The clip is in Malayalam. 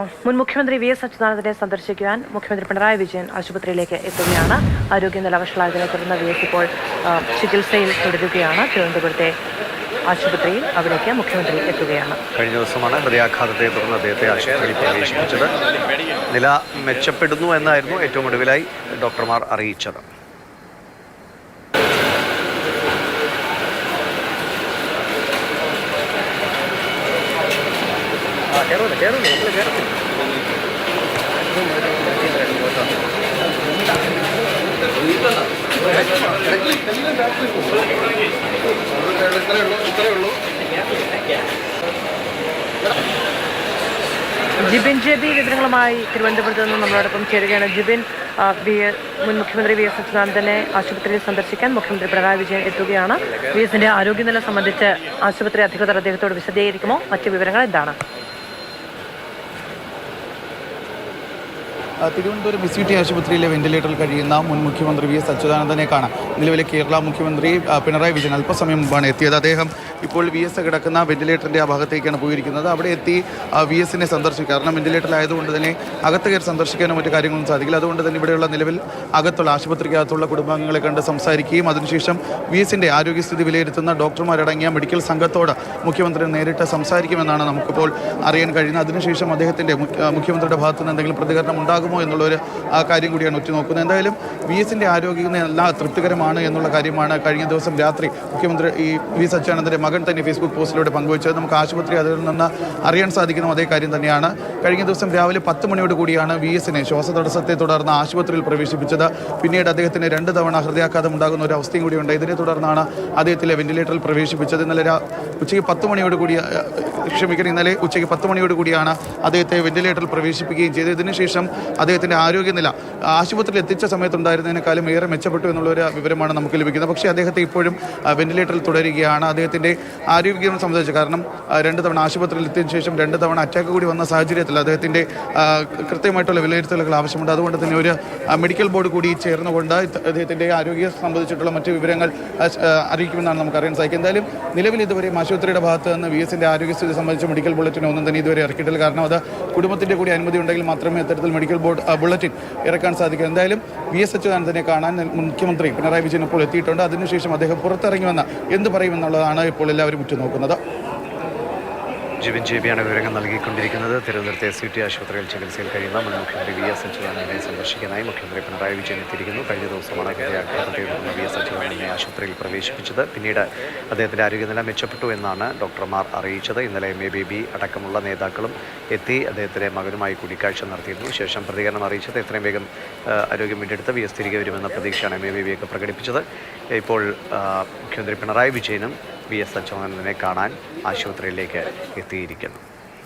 മുൻ മുഖ്യമന്ത്രി വി.എസ്. അച്യുതാനന്ദനെ സന്ദർശിക്കുവാൻ മുഖ്യമന്ത്രി പിണറായി വിജയൻ ആശുപത്രിയിലേക്ക് എത്തുകയാണ്. ആരോഗ്യനില വഷളായതിനെ തുടർന്ന് വി.എസ്. ഇപ്പോൾ ചികിത്സയിൽ തുടരുകയാണ്. തിരുവനന്തപുരത്തെ ആശുപത്രിയിൽ അവിടേക്ക് മുഖ്യമന്ത്രി എത്തുകയാണ്. കഴിഞ്ഞ ദിവസമാണ് ഹൃദയാഘാതത്തെ തുടർന്ന് അദ്ദേഹത്തെ ആശുപത്രിയിൽ പ്രവേശിപ്പിച്ചത്. നില മെച്ചപ്പെടുന്നു എന്നായിരുന്നു ഏറ്റവും ഒടുവിലായി ഡോക്ടർമാർ അറിയിച്ചത്. ജിബിൻ ജെബി വിവരങ്ങളുമായി തിരുവനന്തപുരത്ത് നിന്ന് നമ്മളോടൊപ്പം ചേരുകയാണ്. ജിബിൻ, മുൻ മുഖ്യമന്ത്രി വി.എസ്. അച്യുതാനന്ദനെ ആശുപത്രിയിൽ സന്ദർശിക്കാൻ മുഖ്യമന്ത്രി പിണറായി വിജയൻ എത്തുകയാണ്. വി.എസിന്റെ ആരോഗ്യനില സംബന്ധിച്ച് ആശുപത്രി അധികൃതർ അദ്ദേഹത്തോട് വിശദീകരിക്കുമോ? മറ്റ് വിവരങ്ങൾ എന്താണ്? തിരുവനന്തപുരം SUT ആശുപത്രിയിലെ വെന്റിലേറ്ററിൽ കഴിയുന്ന മുൻ മുഖ്യമന്ത്രി വി.എസ്. അച്യുതാനന്ദനെ കാണാൻ നിലവിലെ കേരള മുഖ്യമന്ത്രി പിണറായി വിജയൻ അല്പസമയം മുമ്പാണ് എത്തിയത്. അദ്ദേഹം ഇപ്പോൾ വി.എസ്. കിടക്കുന്ന വെന്റിലേറ്ററിൻ്റെ ആ ഭാഗത്തേക്കാണ് പോയിരിക്കുന്നത്. അവിടെ എത്തി വി.എസിനെ സന്ദർശിക്കും. കാരണം വെന്റിലേറ്ററിലായതുകൊണ്ട് തന്നെ അകത്ത് കയറി സന്ദർശിക്കാനോ മറ്റു കാര്യങ്ങളൊന്നും സാധിക്കില്ല. അതുകൊണ്ട് തന്നെ ഇവിടെയുള്ള നിലവിൽ അകത്തുള്ള ആശുപത്രിക്കകത്തുള്ള കുടുംബാംഗങ്ങളെ കണ്ട് സംസാരിക്കുകയും അതിനുശേഷം വി.എസിൻ്റെ ആരോഗ്യസ്ഥിതി വിലയിരുത്തുന്ന ഡോക്ടർമാരടങ്ങിയ മെഡിക്കൽ സംഘത്തോട് മുഖ്യമന്ത്രി നേരിട്ട് സംസാരിക്കുമെന്നാണ് നമുക്കിപ്പോൾ അറിയാൻ കഴിയുന്നത്. അതിനുശേഷം അദ്ദേഹത്തിൻ്റെ മുഖ്യമന്ത്രിയുടെ ഭാഗത്തു നിന്ന് എന്തെങ്കിലും പ്രതികരണം ഉണ്ടാകും എന്നുള്ളൊരു കാര്യം കൂടിയാണ് ഉറ്റുനോക്കുന്നത്. എന്തായാലും വി.എസിൻ്റെ ആരോഗ്യനില തൃപ്തികരമാണ് എന്നുള്ള കാര്യമാണ് കഴിഞ്ഞ ദിവസം രാത്രി മുഖ്യമന്ത്രി വി.എസ്. അച്യുതാനന്ദൻ്റെ മകൻ തന്നെ ഫേസ്ബുക്ക് പോസ്റ്റിലൂടെ പങ്കുവച്ചത്. നമുക്ക് ആശുപത്രി അതിൽ നിന്ന് അറിയാൻ സാധിക്കുന്ന അതേ കാര്യം തന്നെയാണ്. കഴിഞ്ഞ ദിവസം രാവിലെ 10 മണിയോട് കൂടിയാണ് വി.എസിനെ ശ്വാസതടസ്സത്തെ തുടർന്ന് ആശുപത്രിയിൽ പ്രവേശിപ്പിച്ചത്. പിന്നീട് അദ്ദേഹത്തിന് 2 തവണ ഹൃദയാഘാതം ഉണ്ടാകുന്ന ഒരു അവസ്ഥയും കൂടിയുണ്ട്. ഇതിനെ തുടർന്നാണ് അദ്ദേഹത്തിലെ വെന്റിലേറ്ററിൽ പ്രവേശിപ്പിച്ചത്. ഇന്നലെ ഉച്ചയ്ക്ക് 10 മണിയോട് കൂടിയാണ് അദ്ദേഹത്തെ വെന്റിലേറ്ററിൽ പ്രവേശിപ്പിക്കുകയും ചെയ്തത്. ഇതിനുശേഷം അദ്ദേഹത്തിൻ്റെ ആരോഗ്യനില ആശുപത്രിയിൽ എത്തിച്ച സമയത്തുണ്ടായിരുന്നതിനേക്കാളും ഏറെ മെച്ചപ്പെട്ടു എന്നുള്ളൊരു വിവരമാണ് നമുക്ക് ലഭിക്കുന്നത്. പക്ഷേ അദ്ദേഹത്തെ ഇപ്പോഴും വെന്റിലേറ്ററിൽ തുടരുകയാണ്. അദ്ദേഹത്തിൻ്റെ ആരോഗ്യം സംബന്ധിച്ച് കാരണം 2 തവണ ആശുപത്രിയിൽ എത്തിയതിനു ശേഷം 2 തവണ അറ്റാക്ക് കൂടി വന്ന സാഹചര്യത്തിൽ അദ്ദേഹത്തിൻ്റെ കൃത്യമായിട്ടുള്ള വിലയിരുത്തലുകൾ ആവശ്യമുണ്ട്. അതുകൊണ്ട് തന്നെ ഒരു മെഡിക്കൽ ബോർഡ് കൂടി ചേർന്നുകൊണ്ട് അദ്ദേഹത്തിൻ്റെ ആരോഗ്യം സംബന്ധിച്ചിട്ടുള്ള മറ്റ് വിവരങ്ങൾ അറിയിക്കുമെന്നാണ് നമുക്കറിയാൻ സാധിക്കും. എന്തായാലും നിലവിൽ ഇതുവരെയും ആശുപത്രിയുടെ ഭാഗത്ത് നിന്ന് വി.എസിൻ്റെ ആരോഗ്യസ്ഥിതി സംബന്ധിച്ച് മെഡിക്കൽ ബുള്ളറ്റിൻ ഒന്നും തന്നെ ഇതുവരെ ഇറക്കിയിട്ടില്ല. കാരണം അത് കുടുംബത്തിൻ്റെ കൂടി അനുമതി ഉണ്ടെങ്കിൽ മാത്രമേ അത്തരത്തിൽ മെഡിക്കൽ ബുള്ളറ്റിൻ ഇറക്കാൻ സാധിക്കും. എന്തായാലും വി.എസ്. അച്യുതാനന്ദനെ കാണാൻ മുഖ്യമന്ത്രി പിണറായി വിജയൻ ഇപ്പോൾ എത്തിയിട്ടുണ്ട്. അതിനുശേഷം അദ്ദേഹം പുറത്തിറങ്ങുമെന്ന് എന്ത് പറയുമെന്നുള്ളതാണ് ഇപ്പോൾ എല്ലാവരും ഉറ്റുനോക്കുന്നത്. ജിബിൻ ജെബിയാണ് വിവരങ്ങൾ നൽകിക്കൊണ്ടിരിക്കുന്നത്. തിരുവനന്തപുരത്തെ SUT ആശുപത്രിയിൽ ചികിത്സയിൽ കഴിയുന്ന മുൻ മുഖ്യമന്ത്രി വി.എസ്. അച്യുതാനന്ദനെ സന്ദർശിക്കാനായി മുഖ്യമന്ത്രി പിണറായി വിജയൻ എത്തിയിരിക്കുന്നു. കഴിഞ്ഞ ദിവസമാണ് ഹൃദയാഘാതത്തെ തുടർന്ന് വി.എസ്. അച്യുതാനന്ദനെ ആശുപത്രിയിൽ പ്രവേശിപ്പിച്ചത്. പിന്നീട് അദ്ദേഹത്തിൻ്റെ ആരോഗ്യനില മെച്ചപ്പെട്ടു എന്നാണ് ഡോക്ടർമാർ അറിയിച്ചത്. ഇന്നലെ MABB അടക്കമുള്ള നേതാക്കളും എത്തി അദ്ദേഹത്തിൻ്റെ മകനുമായി കൂടിക്കാഴ്ച നടത്തിയിരുന്നു. ശേഷം പ്രതികരണം അറിയിച്ചത് എത്രയും വേഗം ആരോഗ്യം വീണ്ടെടുത്ത് വി.എസ്. തിരികെ വരുമെന്ന പ്രതീക്ഷയാണ് MABB ഒക്കെ പ്രകടിപ്പിച്ചത്. ഇപ്പോൾ മുഖ്യമന്ത്രി പിണറായി വിജയനും വി.എസ്. അച്യുതാനന്ദനെ കാണാൻ ആശുപത്രിയിലേക്ക് എത്തിയിരിക്കുന്നു.